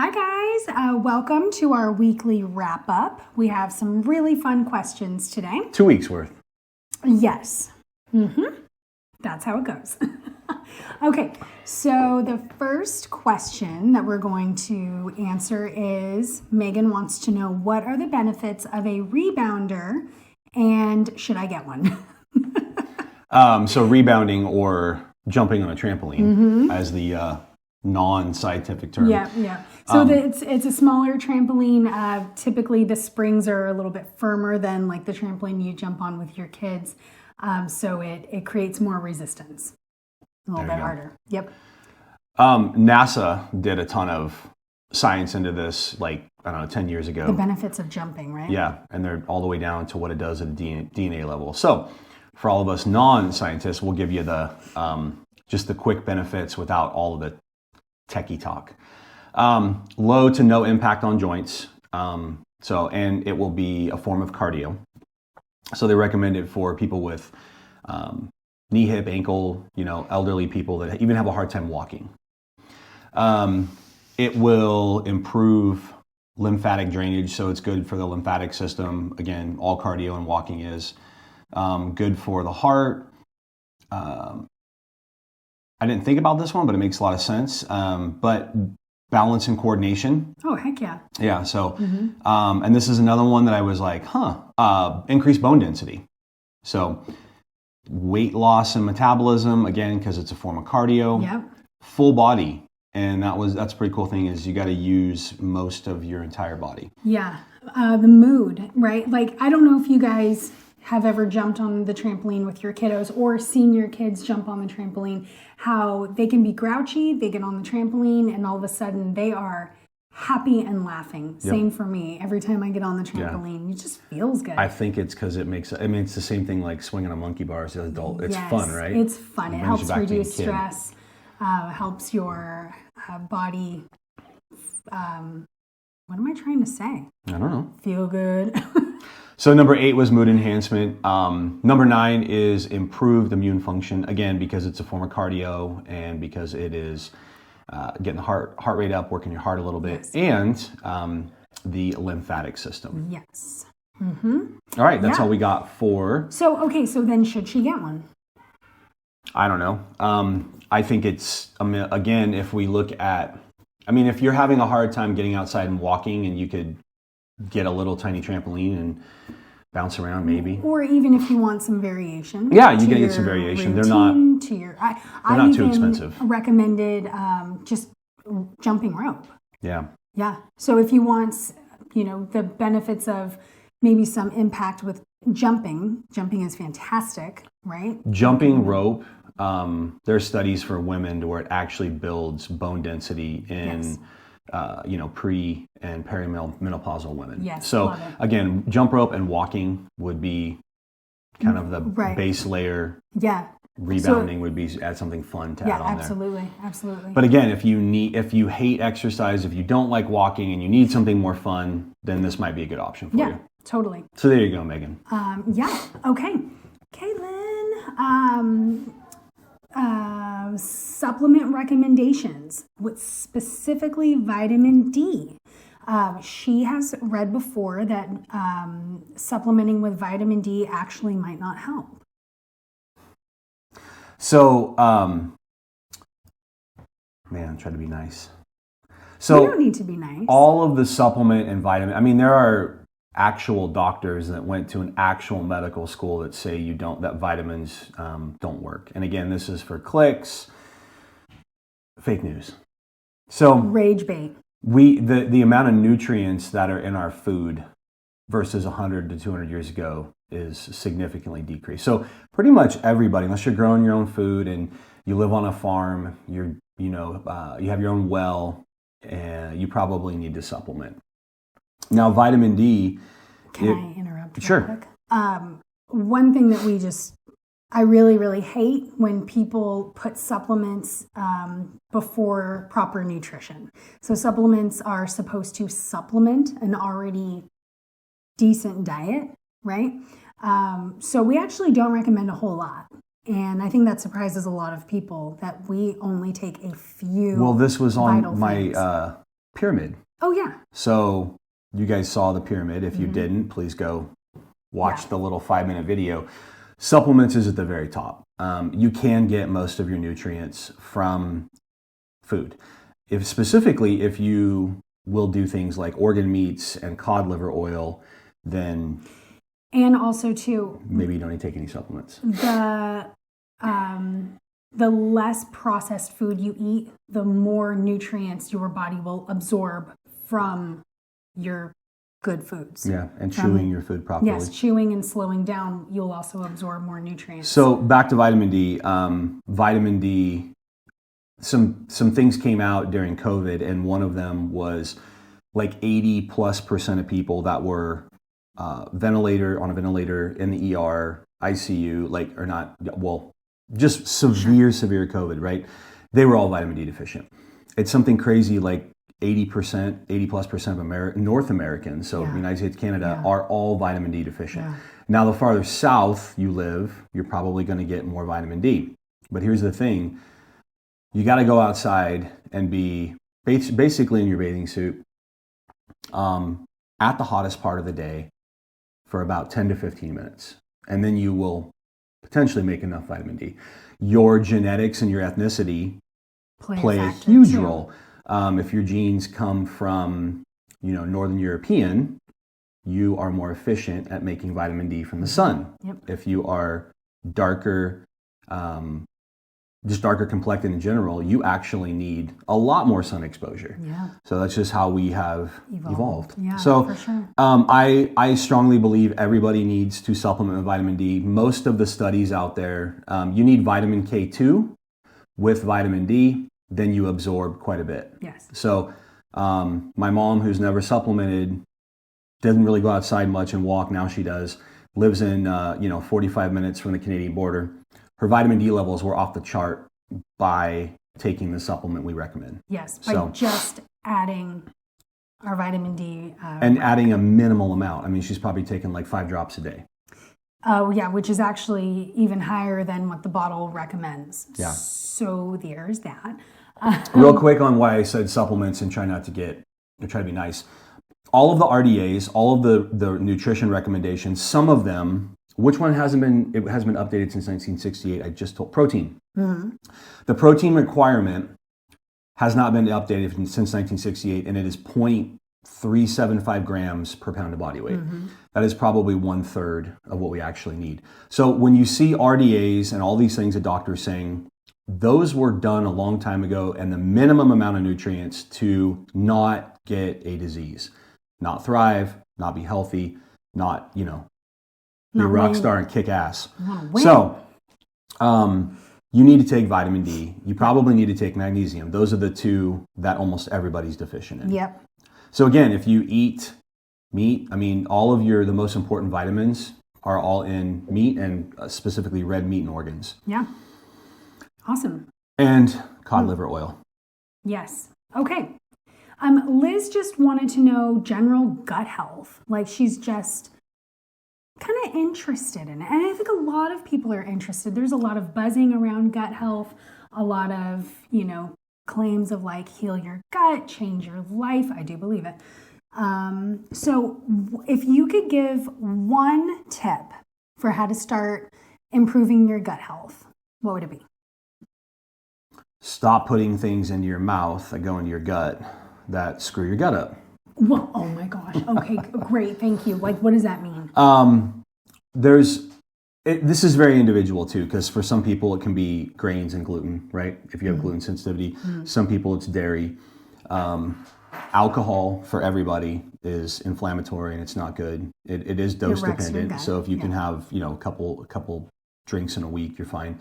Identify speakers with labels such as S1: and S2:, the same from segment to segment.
S1: Hi guys, welcome to our weekly wrap up. We have some really fun questions today.
S2: 2 weeks worth.
S1: Yes. That's how it goes. Okay, so the first question that we're going to answer is Megan wants to know, what are the benefits of a rebounder and should I get one?
S2: So rebounding or jumping on a trampoline as the non-scientific term.
S1: Yeah. So it's a smaller trampoline. Typically the springs are a little bit firmer than like the trampoline you jump on with your kids. So it creates more resistance. A little bit harder. Yep.
S2: NASA did a ton of science into this, like, I don't know, 10 years ago.
S1: The benefits of jumping, right?
S2: Yeah, and they're all the way down to what it does at a DNA level. So for all of us non-scientists, we'll give you the just the quick benefits without all of the techie talk. Low to no impact on joints. And it will be a form of cardio. So they recommend it for people with knee, hip, ankle, elderly people that even have a hard time walking. It will improve lymphatic drainage, so it's good for the lymphatic system. Again, all cardio and walking is good for the heart. I didn't think about this one, but it makes a lot of sense. But balance and coordination.
S1: Oh, heck yeah.
S2: Yeah, so, and this is another one that I was like, increased bone density. So weight loss and metabolism, again, because it's a form of cardio.
S1: Yep.
S2: Full body. And that's a pretty cool thing, is you got to use most of your entire body.
S1: Yeah. The mood, right? Like, I don't know if you guys have ever jumped on the trampoline with your kiddos or seen your kids jump on the trampoline, how they can be grouchy, they get on the trampoline, and all of a sudden they are happy and laughing. Yep. Same for me. Every time I get on the trampoline, it just feels good.
S2: I think it's because it's the same thing like swinging a monkey bar as an adult. It's fun, right?
S1: It's fun. It helps reduce stress, helps your body, what am I trying to say?
S2: I don't know.
S1: Feel good.
S2: So number 8 was mood enhancement. Number 9 is improved immune function, again, because it's a form of cardio and because it is getting the heart rate up, working your heart a little bit, and the lymphatic system.
S1: Yes.
S2: All right, that's all we got for...
S1: So then should she get one?
S2: I don't know. I think it's, again, if we look at... if you're having a hard time getting outside and walking and you could get a little tiny trampoline and bounce around, maybe.
S1: Or even if you want some variation.
S2: Yeah, you can get some variation. They're not too expensive.
S1: Recommended just jumping rope.
S2: Yeah.
S1: Yeah. So if you want, the benefits of maybe some impact with jumping is fantastic, right?
S2: Jumping rope. There are studies for women where it actually builds bone density in pre and perimenopausal women.
S1: Yes.
S2: So again, jump rope and walking would be kind of the base layer.
S1: Yeah.
S2: Rebounding would be add something fun to add on
S1: absolutely,
S2: there.
S1: Absolutely.
S2: But again, if you hate exercise, if you don't like walking and you need something more fun, then this might be a good option for you.
S1: Yeah, totally.
S2: So there you go, Megan.
S1: Okay. Caitlin, supplement recommendations with specifically vitamin D. She has read before that supplementing with vitamin D actually might not help.
S2: So, try to be nice. So
S1: you don't need to be nice.
S2: All of the supplement and vitamin, there are actual doctors that went to an actual medical school that say that vitamins don't work. And again, this is for clicks, fake news. So
S1: rage bait.
S2: The amount of nutrients that are in our food versus 100 to 200 years ago is significantly decreased. So pretty much everybody, unless you're growing your own food and you live on a farm, you have your own well, and you probably need to supplement. Now, vitamin D...
S1: Can I interrupt?
S2: Sure.
S1: Quick? One thing that I really, really hate when people put supplements before proper nutrition. So supplements are supposed to supplement an already decent diet, right? So we actually don't recommend a whole lot. And I think that surprises a lot of people that we only take a few.
S2: Well, this was on my pyramid.
S1: Oh, yeah.
S2: So you guys saw the pyramid. If you didn't, please go watch the little 5-minute video. Supplements is at the very top. You can get most of your nutrients from food. If you will do things like organ meats and cod liver oil, then
S1: and also too,
S2: maybe you don't need to take any supplements.
S1: The less processed food you eat, the more nutrients your body will absorb from your good foods.
S2: Yeah, and chewing your food properly.
S1: Yes, chewing and slowing down, you'll also absorb more nutrients.
S2: So back to vitamin D. Vitamin D, some things came out during COVID, and one of them was like 80+% of people that were on a ventilator in the ER, ICU, just severe COVID, right? They were all vitamin D deficient. It's something crazy like 80+% of North Americans, so United States, Canada, are all vitamin D deficient. Yeah. Now, the farther south you live, you're probably going to get more vitamin D. But here's the thing. You got to go outside and be basically in your bathing suit at the hottest part of the day for about 10 to 15 minutes. And then you will potentially make enough vitamin D. Your genetics and your ethnicity play a huge role. If your genes come from, Northern European, you are more efficient at making vitamin D from the sun. Yep. If you are darker, just darker complected in general, you actually need a lot more sun exposure. Yeah. So that's just how we have evolved.
S1: Yeah,
S2: so
S1: for sure.
S2: I strongly believe everybody needs to supplement with vitamin D. Most of the studies out there, you need vitamin K2 with vitamin D, then you absorb quite a bit.
S1: Yes.
S2: So my mom, who's never supplemented, doesn't really go outside much and walk. Now she does. Lives in 45 minutes from the Canadian border. Her vitamin D levels were off the chart by taking the supplement we recommend.
S1: Yes, by just adding our vitamin D.
S2: And adding a minimal amount. I mean, she's probably taking like 5 drops a day.
S1: Oh, yeah, which is actually even higher than what the bottle recommends.
S2: Yeah.
S1: So there's that.
S2: Real quick on why I said supplements and try to be nice. All of the RDAs, all of the nutrition recommendations, some of them, which one hasn't been updated since 1968? I just told protein. Mm-hmm. The protein requirement has not been updated since 1968, and it is 0.375 grams per pound of body weight. Mm-hmm. That is probably 1/3 of what we actually need. So when you see RDAs and all these things that doctors saying, those were done a long time ago, and the minimum amount of nutrients to not get a disease, not thrive, not be healthy, not, be a rock star and kick ass. So you need to take vitamin D. You probably need to take magnesium. Those are the two that almost everybody's deficient in.
S1: Yep.
S2: So again, if you eat meat, all of the most important vitamins are all in meat, and specifically red meat and organs. Yeah.
S1: Awesome.
S2: And cod liver oil.
S1: Yes. Okay. Liz just wanted to know general gut health. Like, she's just kind of interested in it. And I think a lot of people are interested. There's a lot of buzzing around gut health, a lot of, claims of like heal your gut, change your life. I do believe it. So if you could give one tip for how to start improving your gut health, what would it be?
S2: Stop putting things into your mouth that go into your gut that screw your gut up.
S1: Well, oh my gosh. Okay, great. Thank you. Like, what does that mean?
S2: This is very individual too, because for some people it can be grains and gluten, right? If you have gluten sensitivity. Some people it's dairy. Alcohol for everybody is inflammatory and it's not good. It is dose dependent. So if you can have, a couple drinks in a week, you're fine.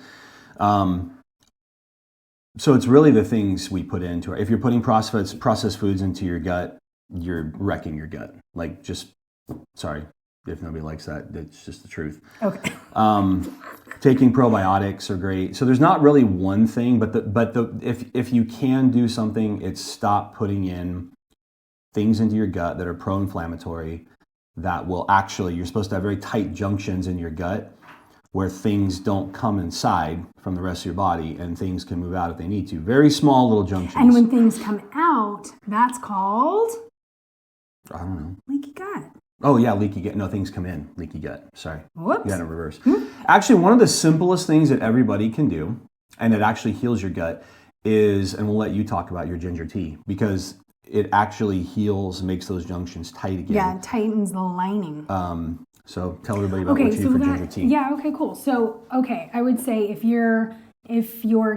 S2: So it's really the things we put into it. If you're putting processed foods into your gut, you're wrecking your gut. Like, sorry if nobody likes that. That's just the truth. Okay. Taking probiotics are great. So there's not really one thing, but if you can do something, it's stop putting in things into your gut that are pro-inflammatory that will actually, you're supposed to have very tight junctions in your gut where things don't come inside from the rest of your body and things can move out if they need to. Very small little junctions.
S1: And when things come out, out. That's called
S2: I don't know.
S1: leaky gut.
S2: Oh yeah, leaky gut. No, things come in. Leaky gut. Sorry.
S1: Whoops.
S2: You got it in reverse. Actually, one of the simplest things that everybody can do, and it actually heals your gut, is, and we'll let you talk about your ginger tea, because it actually heals, makes those junctions tight again.
S1: Yeah, it tightens the lining.
S2: So tell everybody about what you do for ginger tea.
S1: Yeah, okay, cool. So, I would say if you're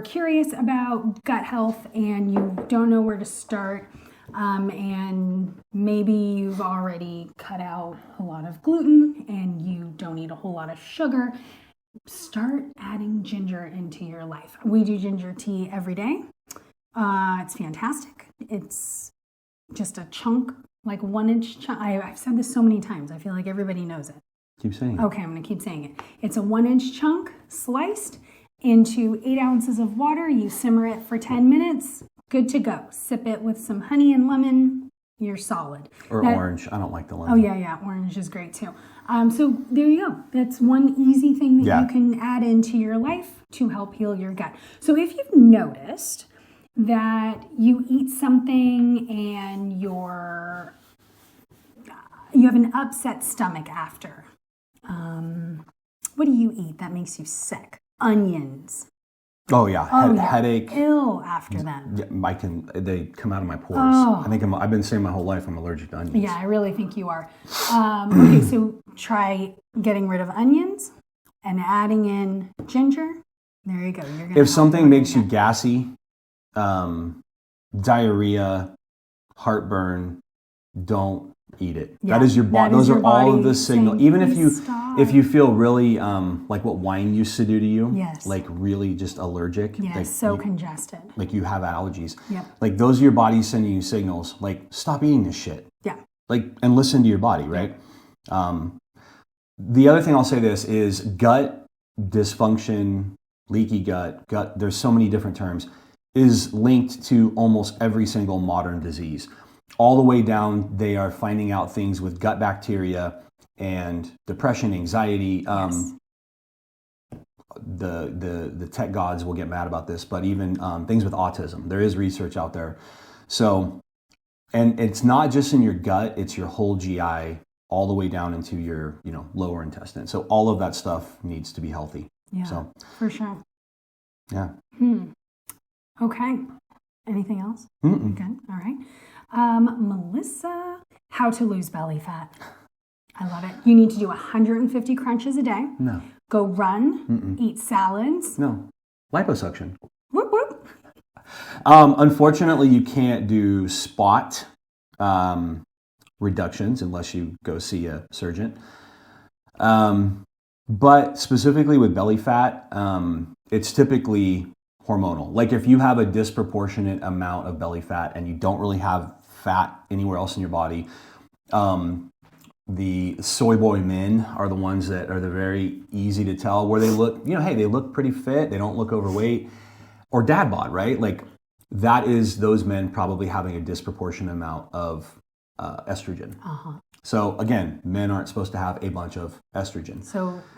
S1: curious about gut health and you don't know where to start, and maybe you've already cut out a lot of gluten and you don't eat a whole lot of sugar, start adding ginger into your life. We do ginger tea every day. It's fantastic. It's just a chunk, like 1 inch chunk. I've said this so many times. I feel like everybody knows it.
S2: Keep saying it.
S1: Okay, I'm going to keep saying it. It's a 1 inch chunk sliced into 8 ounces of water. You simmer it for 10 minutes. Good to go. Sip it with some honey and lemon. You're solid.
S2: Or orange. I don't like the lemon.
S1: Oh, yeah. Orange is great too. So there you go. That's one easy thing that you can add into your life to help heal your gut. So if you've noticed that you eat something and you have an upset stomach after, what do you eat that makes you sick? Onions.
S2: Oh yeah, headache.
S1: Ill after them.
S2: Yeah, they come out of my pores.
S1: Oh.
S2: I've been saying my whole life I'm allergic to onions.
S1: Yeah, I really think you are. Okay, so try getting rid of onions and adding in ginger. There you go.
S2: If something makes you gassy, diarrhea, heartburn, don't eat it. Yeah, that is your body. Those are all of the signals. Even if you feel really like what wine used to do to you,
S1: yes,
S2: like really just allergic,
S1: yes,
S2: like
S1: so congested,
S2: like you have allergies.
S1: Yep. Like
S2: those are your body sending you signals. Like stop eating this shit.
S1: Yeah.
S2: Like and listen to your body, right? The other thing I'll say this is gut dysfunction, leaky gut. There's so many different terms. Is linked to almost every single modern disease. All the way down, they are finding out things with gut bacteria and depression, anxiety.
S1: Yes.
S2: The tech gods will get mad about this, but even things with autism. There is research out there. So, and it's not just in your gut; it's your whole GI, all the way down into your lower intestine. So all of that stuff needs to be healthy.
S1: Yeah,
S2: so,
S1: for sure.
S2: Yeah.
S1: Okay. Anything else?
S2: Mm-mm.
S1: Good. All right. Melissa, how to lose belly fat. I love it. You need to do 150 crunches a day.
S2: No.
S1: Go run.
S2: Mm-mm.
S1: Eat salads.
S2: No. Liposuction.
S1: Whoop, whoop.
S2: Unfortunately, you can't do spot reductions unless you go see a surgeon. But specifically with belly fat, it's typically hormonal. Like if you have a disproportionate amount of belly fat and you don't really have fat anywhere else in your body, the soy boy men are the ones that are very easy to tell where they look, hey, they look pretty fit, they don't look overweight, or dad bod, right? Like that is those men probably having a disproportionate amount of estrogen.
S1: Uh-huh.
S2: So again, men aren't supposed to have a bunch of estrogen.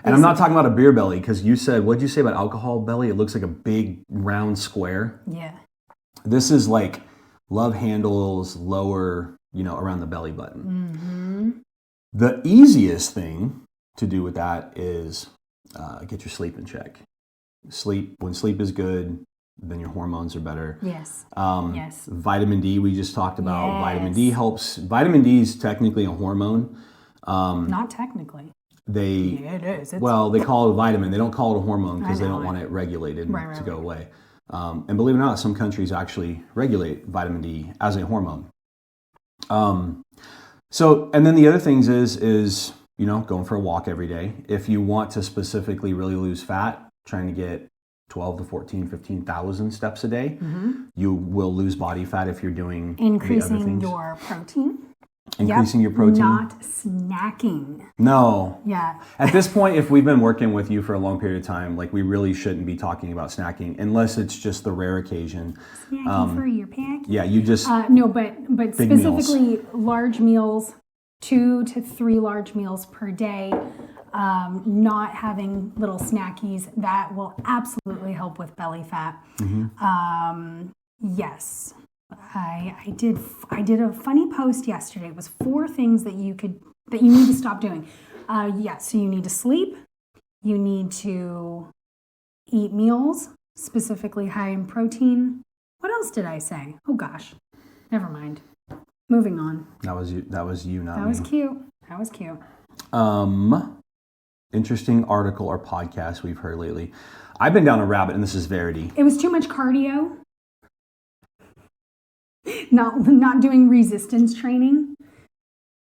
S1: And
S2: I'm not talking about a beer belly, because you said, what'd you say about alcohol belly? It looks like a big round square.
S1: Yeah.
S2: This is like love handles lower, around the belly button.
S1: Mm-hmm.
S2: The easiest thing to do with that is get your sleep in check. When sleep is good, then your hormones are better.
S1: Yes.
S2: Yes. Vitamin D, we just talked about.
S1: Yes.
S2: Vitamin D helps. Vitamin D is technically a hormone.
S1: Not technically. Yeah, it is.
S2: Well, they call it a vitamin. They don't call it a hormone because they don't want it regulated to go away. And believe it or not, some countries actually regulate vitamin D as a hormone. So, and then the other things is going for a walk every day. If you want to specifically really lose fat, trying to get 12 to 14, 15,000 steps a day, you will lose body fat if you're doing
S1: increasing your protein.
S2: Increasing your protein.
S1: Not snacking.
S2: No.
S1: Yeah.
S2: At this point, if we've been working with you for a long period of time, like we really shouldn't be talking about snacking unless it's just the rare occasion.
S1: Snacking for your pancakes.
S2: Yeah, you just...
S1: no, but specifically large meals, 2 to 3 large meals per day, not having little snackies, that will absolutely help with belly fat.
S2: Mm-hmm.
S1: Yes. I did a funny post yesterday. It was 4 things that you need to stop doing. So you need to sleep. You need to eat meals, specifically high in protein. What else did I say? Oh gosh, never mind. Moving on.
S2: That was you, not
S1: That
S2: me.
S1: Was cute.
S2: Interesting article or podcast we've heard lately. I've been down a rabbit, and this is Verity.
S1: It was too much cardio. Not doing resistance training.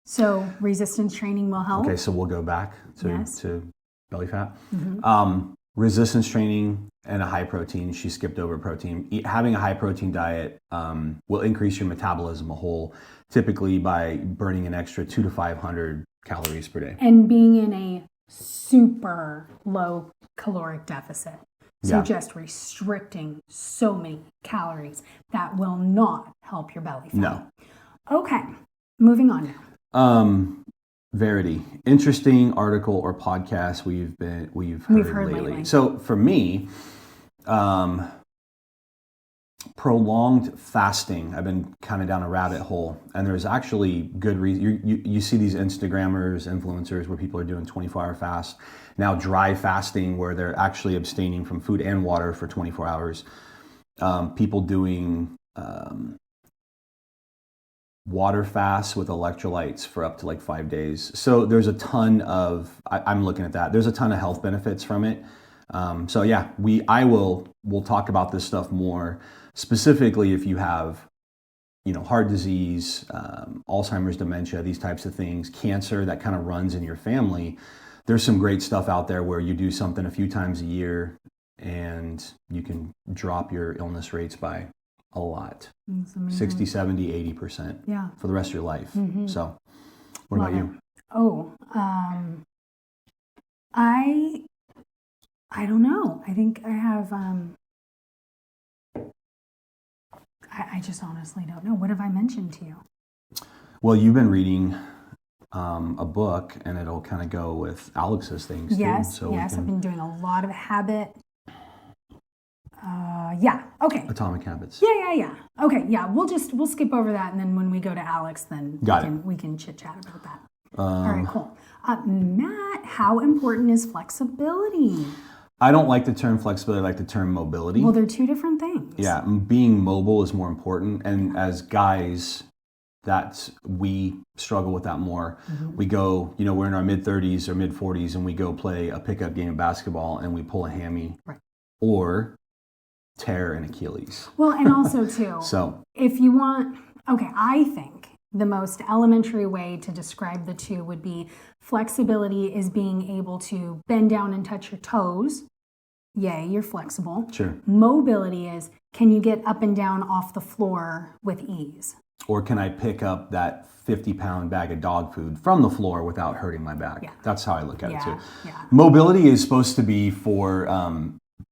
S1: So resistance training will help.
S2: Okay, so we'll go back to belly fat.
S1: Mm-hmm.
S2: Resistance training and a high protein. She skipped over protein. Having a high protein diet will increase your metabolism a whole, typically by burning an extra 200 to 500 calories per day.
S1: And being in a super low caloric deficit. So just restricting so many calories, that will not help your belly fat.
S2: No.
S1: Okay, moving on now.
S2: Verity, interesting article or podcast we've heard lately. So for me, prolonged fasting. I've been kind of down a rabbit hole, and there's actually good reason. You see these Instagrammers, influencers, where people are doing 24-hour fast. Now dry fasting, where they're actually abstaining from food and water for 24 hours. People doing water fasts with electrolytes for up to like 5 days. So there's a ton of, I'm looking at that. There's a ton of health benefits from it. We'll talk about this stuff more, specifically if you have, heart disease, Alzheimer's, dementia, these types of things, cancer that kind of runs in your family. There's some great stuff out there where you do something a few times a year and you can drop your illness rates by a lot. 60, 70, 80% for the rest of your life. Mm-hmm. So what about you?
S1: I don't know. I think I have, I just honestly don't know. What have I mentioned to you?
S2: Well, you've been reading a book, and it'll kind of go with Alex's things too.
S1: Yes, I've been doing a lot of habit. Okay.
S2: Atomic Habits.
S1: Yeah. Okay, we'll skip over that, and then when we go to Alex, then we can chit chat about that. All right, cool. Matt, how important is flexibility?
S2: I don't like the term flexibility. I like the term mobility.
S1: Well, they're 2 different things.
S2: Yeah, being mobile is more important, and as guys, we struggle with that more. Mm-hmm. We go, we're in our mid-30s or mid-40s, and we go play a pickup game of basketball, and we pull a hammy, or tear an Achilles.
S1: Well, and also too,
S2: so
S1: if you want, I think the most elementary way to describe the 2 would be flexibility is being able to bend down and touch your toes. Yay, you're flexible.
S2: Sure.
S1: Mobility is, can you get up and down off the floor with ease?
S2: Or can I pick up that 50-pound bag of dog food from the floor without hurting my back?
S1: Yeah.
S2: That's how I look at it too.
S1: Yeah.
S2: Mobility is supposed to be for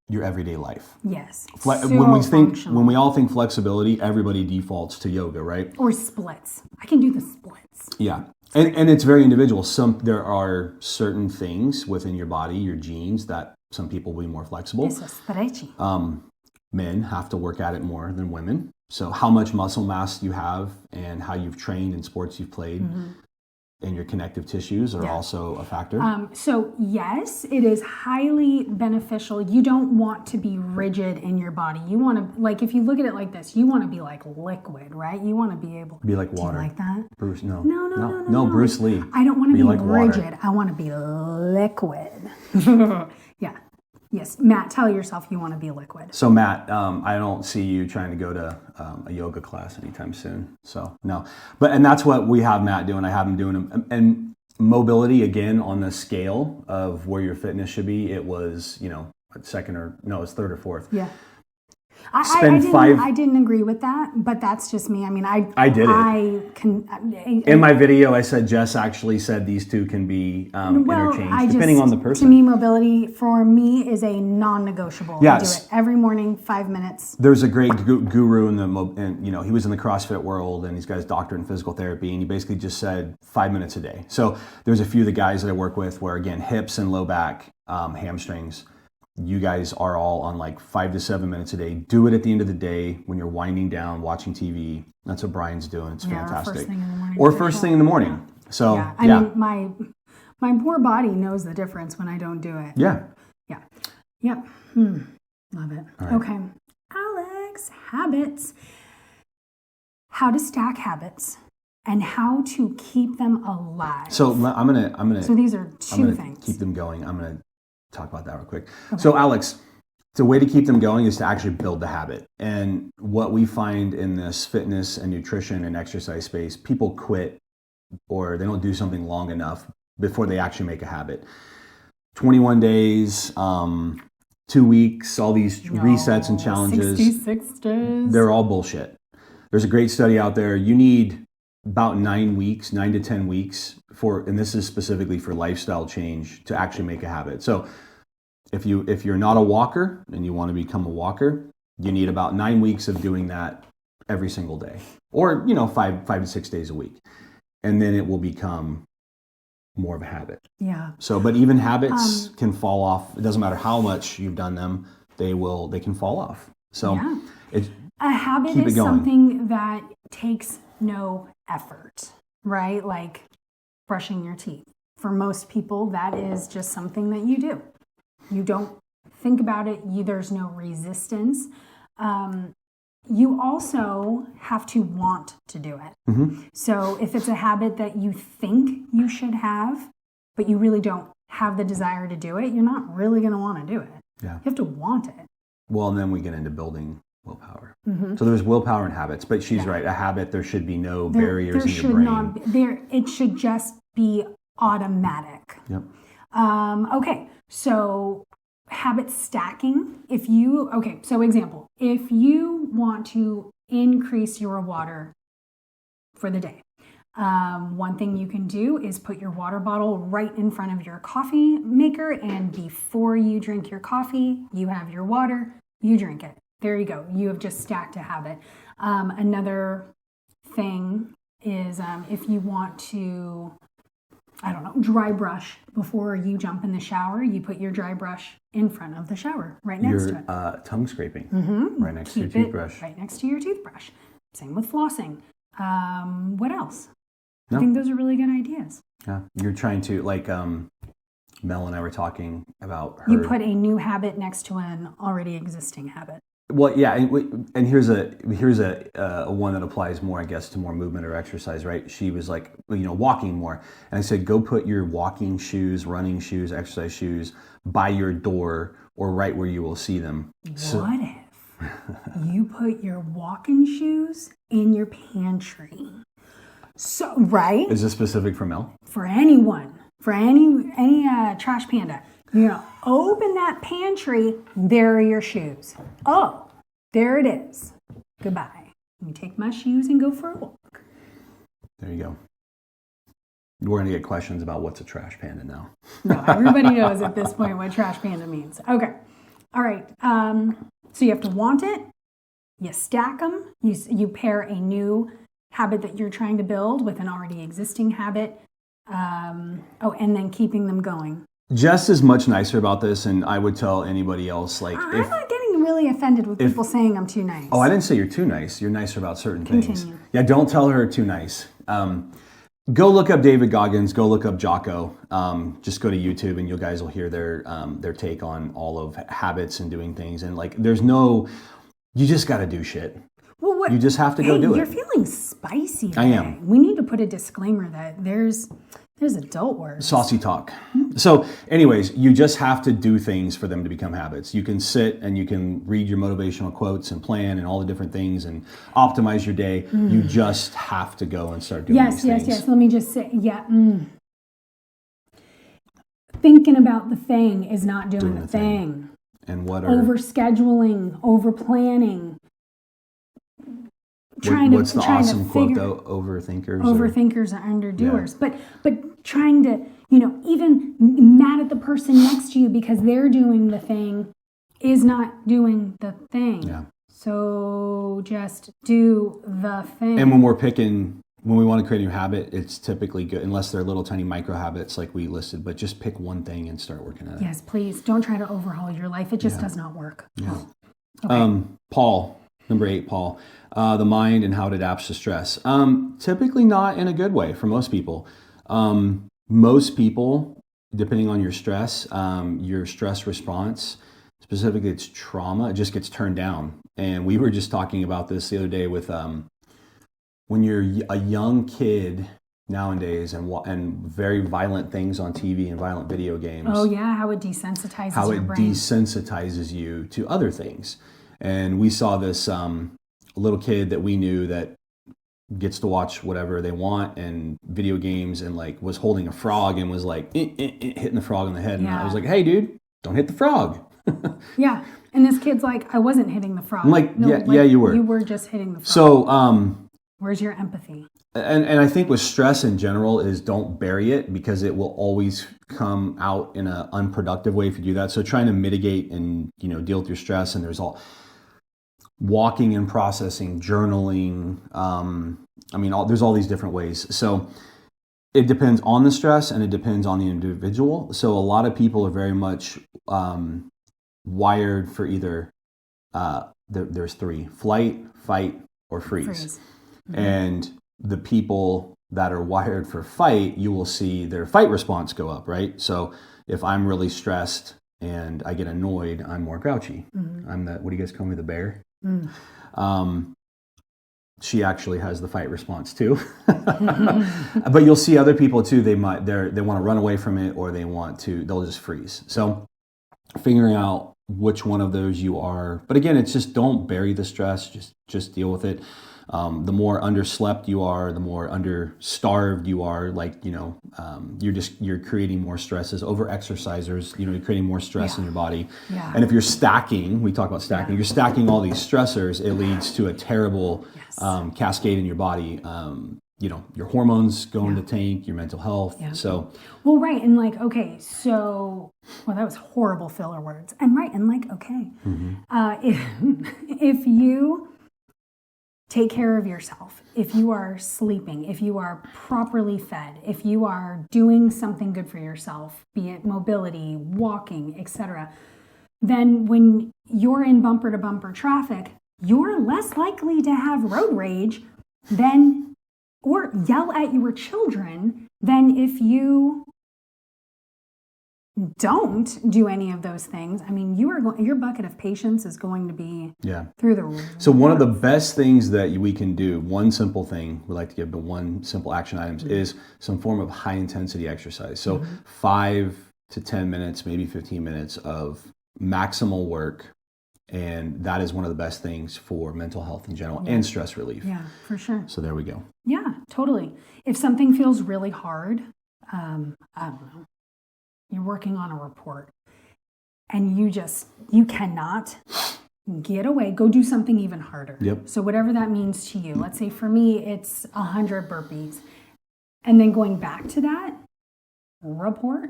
S2: your everyday life.
S1: Yes.
S2: When we all think flexibility, everybody defaults to yoga, right?
S1: Or splits. I can do the splits.
S2: Yeah. And it's very individual. There are certain things within your body, your genes, that some people will be more flexible.
S1: Eso es stretchy.
S2: Men have to work at it more than women. So how much muscle mass you have and how you've trained in sports you've played and your connective tissues are also a factor.
S1: So yes, it is highly beneficial. You don't want to be rigid in your body. You want to, like, if you look at it like this, you want to be like liquid, right? You want to be able to
S2: be like water.
S1: Do you like that?
S2: Bruce, no.
S1: No,
S2: Bruce Lee.
S1: I don't want to be
S2: like
S1: rigid.
S2: Water.
S1: I want to be liquid. Yeah. Yes, Matt, tell yourself you want to be liquid.
S2: So Matt, I don't see you trying to go to a yoga class anytime soon. So no, and that's what we have Matt doing. I have him doing, and mobility again on the scale of where your fitness should be. It was it's third or fourth.
S1: Yeah. I didn't agree with that, but that's just me. I mean, I did it.
S2: In my video, I said Jess actually said these 2 can be interchanged depending on the person.
S1: To me, mobility for me is a non-negotiable.
S2: Yes.
S1: I do it every morning, 5 minutes.
S2: There's a great guru he was in the CrossFit world, and he's got his doctorate in physical therapy, and he basically just said 5 minutes a day. So there's a few of the guys that I work with where, again, hips and low back, hamstrings, you guys are all on like 5 to 7 minutes a day. Do it at the end of the day when you're winding down, watching TV. That's what Brian's doing. It's fantastic.
S1: First thing in the morning.
S2: Or first thing in the morning.
S1: Yeah.
S2: So,
S1: I mean, my poor body knows the difference when I don't do it.
S2: Yeah.
S1: Yeah. Yep. Love it. Right. Okay. Alex, habits. How to stack habits and how to keep them alive.
S2: So I'm gonna.
S1: So these are two things.
S2: Keep them going. I'm gonna talk about that real quick. Okay. So Alex, the way to keep them going is to actually build the habit. And what we find in this fitness and nutrition and exercise space, people quit or they don't do something long enough before they actually make a habit. 21 days, 2 weeks, all these resets and challenges.
S1: 66 days.
S2: They're all bullshit. There's a great study out there. You need about 9 to 10 weeks and this is specifically for lifestyle change, to actually make a habit. So if you're not a walker and you want to become a walker, you need about 9 weeks of doing that every single day, or 5 to 6 days a week, and then it will become more of a habit.
S1: Yeah.
S2: So, but even habits can fall off. It doesn't matter how much you've done them; they can fall off. So,
S1: a habit is something that takes no effort, right? Like brushing your teeth. For most people, that is just something that you do. You don't think about it. There's no resistance. You also have to want to do it.
S2: Mm-hmm.
S1: So if it's a habit that you think you should have, but you really don't have the desire to do it, you're not really going to want to do it.
S2: Yeah.
S1: You have to want it.
S2: Well, and then we get into building willpower.
S1: Mm-hmm.
S2: So there's willpower and habits, but she's right. A habit, there should be no barriers in your brain.
S1: It should just be automatic.
S2: Yep.
S1: Okay, so habit stacking. Example, if you want to increase your water for the day, one thing you can do is put your water bottle right in front of your coffee maker, and before you drink your coffee, you have your water, you drink it. There you go. You have just stacked a habit. Another thing is if you want to, dry brush before you jump in the shower, you put your dry brush in front of the shower, right next to it.
S2: Tongue scraping, right next to your toothbrush.
S1: Right next to your toothbrush. Same with flossing. What else? I think those are really good ideas. Yeah,
S2: you're trying to, Mel and I were talking about her.
S1: You put a new habit next to an already existing habit.
S2: Well, yeah, and here's a one that applies more, I guess, to more movement or exercise, right? She was like, walking more, and I said, go put your walking shoes, running shoes, exercise shoes by your door or right where you will see them.
S1: What if you put your walking shoes in your pantry? So, right?
S2: Is this specific for Mel?
S1: For anyone, for any trash panda. Open that pantry, there are your shoes. Oh, there it is. Goodbye. You take my shoes and go for a walk.
S2: There you go. We're going to get questions about what's a trash panda now.
S1: No, everybody knows at this point what trash panda means. Okay. All right. So you have to want it. You stack them. You pair a new habit that you're trying to build with an already existing habit. And then keeping them going.
S2: Just as much nicer about this, and I would tell anybody else, I'm
S1: not getting really offended with people saying I'm too nice.
S2: Oh, I didn't say you're too nice. You're nicer about certain things.
S1: Continue.
S2: Yeah, don't tell her too nice. Go look up David Goggins. Go look up Jocko. Just go to YouTube, and you guys will hear their take on all of habits and doing things. And you just got to do shit.
S1: Well,
S2: you just have to go do it.
S1: You're feeling spicy today.
S2: I am.
S1: We need to put a disclaimer that there's adult words.
S2: Saucy talk. So anyways, you just have to do things for them to become habits. You can sit and you can read your motivational quotes and plan and all the different things and optimize your day. You just have to go and start doing these things.
S1: Yes. Let me just say, Thinking about the thing is not doing the thing.
S2: And what are...
S1: Over-scheduling, over-planning.
S2: What's the awesome quote though?
S1: Overthinkers are underdoers. Yeah. But trying to, even mad at the person next to you because they're doing the thing is not doing the thing.
S2: Yeah.
S1: So just do the thing.
S2: And when we're picking when we want to create a new habit, it's typically good, unless they're little tiny micro habits like we listed, but just pick one thing and start working at it.
S1: Yes, please. Don't try to overhaul your life. It just does not work.
S2: Yeah.
S1: Okay.
S2: Paul, number 8, Paul, the mind and how it adapts to stress. Typically not in a good way for most people. Most people, depending on your stress response, specifically it's trauma, it just gets turned down. And we were just talking about this the other day with when you're a young kid nowadays and very violent things on TV and violent video games.
S1: Oh yeah, how it desensitizes your brain.
S2: Desensitizes you to other things. And we saw this little kid that we knew that gets to watch whatever they want and video games, and like was holding a frog and was like hitting the frog on the head. And I was like, hey dude, don't hit the frog.
S1: Yeah. And this kid's like, I wasn't hitting the frog.
S2: I'm like, no, yeah, you were.
S1: You were just hitting the frog.
S2: So
S1: where's your empathy?
S2: And I think with stress in general is don't bury it, because it will always come out in an unproductive way if you do that. So trying to mitigate and, deal with your stress, and there's all walking and processing, journaling. There's all these different ways. So it depends on the stress and it depends on the individual. So a lot of people are very much wired for either, there's 3, flight, fight, or freeze. Mm-hmm. And the people that are wired for fight, you will see their fight response go up, right? So if I'm really stressed and I get annoyed, I'm more grouchy. Mm-hmm. I'm what do you guys call me, the bear? Mm. She actually has the fight response too. But you'll see other people too, they want to run away from it, or they'll just freeze. So figuring out which one of those you are. But again, it's just don't bury the stress, just deal with it. The more underslept you are, the more understarved you are, you're creating more stresses. Over-exercisers, you're creating more stress in your body. Yeah. And if you're stacking, we talk about stacking, you're stacking all these stressors, it leads to a terrible cascade in your body. Your hormones go into tank, your mental health. Yeah. So,
S1: well, right. And that was horrible filler words. And right. And okay, if you take care of yourself, if you are sleeping, if you are properly fed, if you are doing something good for yourself, be it mobility, walking, etc., then when you're in bumper to bumper traffic, you're less likely to have road rage or yell at your children than if you don't do any of those things. Your bucket of patience is going to be through the roof.
S2: So one of the best things that we can do, one simple thing we like to give, the one simple action items, is some form of high intensity exercise. So 5 to 10 minutes, maybe 15 minutes of maximal work. And that is one of the best things for mental health in general and stress relief.
S1: Yeah, for sure.
S2: So there we go.
S1: Yeah, totally. If something feels really hard, I don't know, you're working on a report and you cannot get away, go do something even harder.
S2: Yep.
S1: So whatever that means to you, let's say for me, it's 100 burpees. And then going back to that report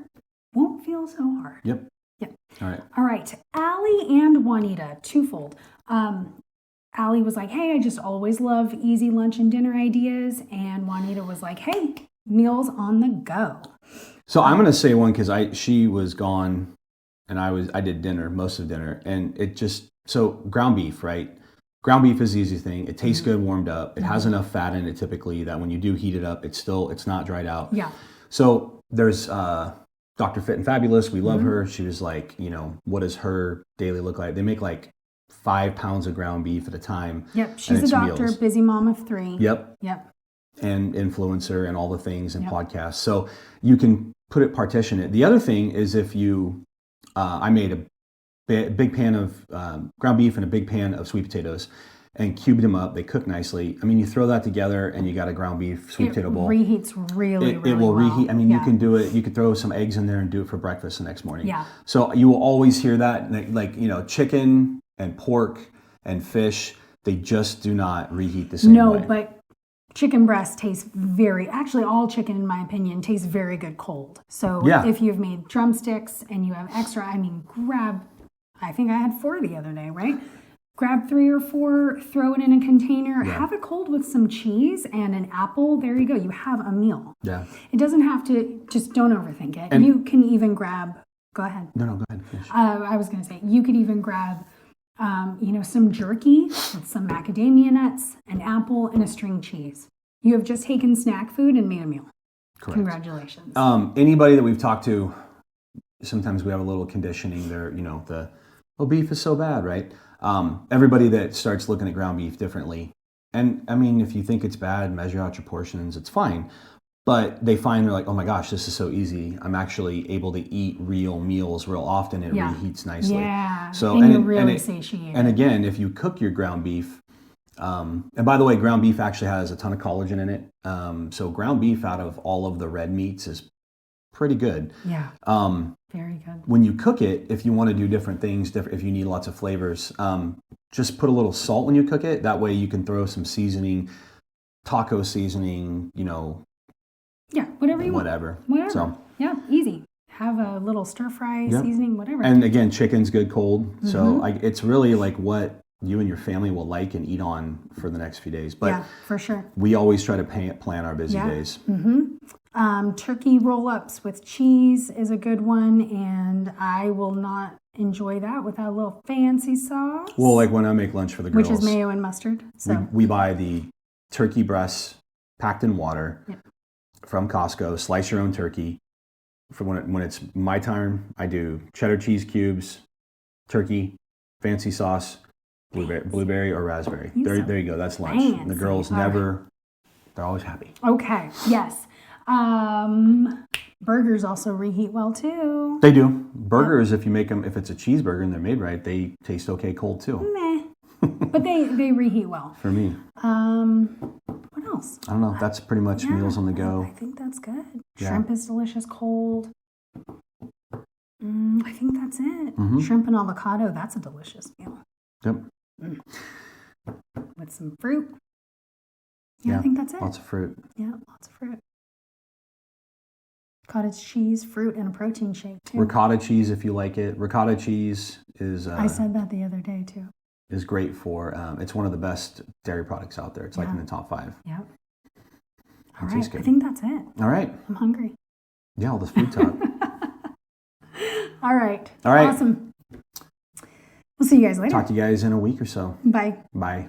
S1: won't feel so hard.
S2: Yep.
S1: Yep.
S2: All
S1: right. Allie and Juanita, twofold. Allie was like, hey, I just always love easy lunch and dinner ideas. And Juanita was like, hey, meals on the go.
S2: So I'm going to say one, because she was gone and I did dinner, most of dinner. And so ground beef, right? Ground beef is the easy thing. It tastes good warmed up. It has enough fat in it typically that when you do heat it up, it's not dried out.
S1: Yeah.
S2: So there's Dr. Fit and Fabulous. We love her. She was like, what does her daily look like? They make 5 pounds of ground beef at a time.
S1: Yep. She's a doctor, meals. Busy mom of 3.
S2: Yep. And influencer and all the things and podcasts. So you can partition it. The other thing is if you, I made a big pan of ground beef and a big pan of sweet potatoes and cubed them up. They cook nicely. You throw that together and you got a ground beef sweet potato bowl.
S1: It reheats really
S2: It will
S1: well.
S2: reheat. You can do it. You could throw some eggs in there and do it for breakfast the next morning.
S1: Yeah.
S2: So you will always hear that, chicken and pork and fish, they just do not reheat the same way.
S1: No, but chicken breast tastes actually all chicken in my opinion tastes very good cold. So if you've made drumsticks and you have extra, grab, I think I had 4 the other day, right? grab 3 or 4, throw it in a container,
S2: Yeah.
S1: have it cold with some cheese and an apple. There you go. You have a meal.
S2: Yeah.
S1: It doesn't have to, just don't overthink it.
S2: And-
S1: you can even grab, go ahead.
S2: No, go ahead. Finish.
S1: I was going to say, you could even grab, some jerky with some macadamia nuts, an apple, and a string cheese. You have just taken snack food and made a meal.
S2: Correct.
S1: Congratulations.
S2: Anybody that we've talked to, sometimes we have a little conditioning there, beef is so bad, right? Everybody that starts looking at ground beef differently. And I mean, if you think it's bad, measure out your portions, it's fine. But they're like, oh my gosh, this is so easy. I'm actually able to eat real meals real often. It reheats nicely.
S1: Yeah.
S2: So,
S1: and you're really satiated.
S2: And again, if you cook your ground beef, and by the way, ground beef actually has a ton of collagen in it. So ground beef out of all of the red meats is pretty good.
S1: Yeah. Very good.
S2: When you cook it, if you want to do different things, if you need lots of flavors, just put a little salt when you cook it. That way you can throw some seasoning, taco seasoning,
S1: Yeah, whatever you want.
S2: whatever.
S1: So, yeah, easy. Have a little stir fry, seasoning, whatever.
S2: And again, chicken's good cold. So it's really like what you and your family will like and eat on for the next few days. But
S1: yeah, for sure.
S2: we always try to plan our busy days.
S1: Turkey roll-ups with cheese is a good one, and I will not enjoy that without a little fancy sauce.
S2: Well, like when I make lunch for the girls.
S1: Which is mayo and mustard. So
S2: we buy the turkey breasts packed in water from Costco. Slice your own turkey. For when it's my time, I do cheddar cheese cubes, turkey, fancy sauce, blueberry or raspberry. There you go. That's lunch.
S1: Fancy.
S2: The girls they're always happy.
S1: Okay. Yes. Burgers also reheat well too.
S2: They do. Burgers, if you make them, if it's a cheeseburger and they're made right, they taste okay cold too.
S1: Meh. But they reheat well.
S2: For me.
S1: What else?
S2: I don't know. That's pretty much meals on the go.
S1: I think that's good.
S2: Yeah.
S1: Shrimp is delicious cold. I think that's it.
S2: Mm-hmm.
S1: Shrimp and avocado, that's a delicious meal.
S2: Yep.
S1: With some fruit. Yeah, I think that's it.
S2: Lots of fruit.
S1: Yeah, lots of fruit. Cottage cheese, fruit, and a protein shake too.
S2: Ricotta cheese, if you like it. Ricotta cheese is...
S1: I said that the other day too.
S2: Is great for... it's one of the best dairy products out there. It's like in the top 5.
S1: Yep. All
S2: It
S1: right,
S2: tastes good.
S1: I think that's it.
S2: All right.
S1: I'm hungry.
S2: Yeah, all this food talk.
S1: All right.
S2: All right.
S1: Awesome. We'll see you guys later.
S2: Talk to you guys in a week or so.
S1: Bye.
S2: Bye.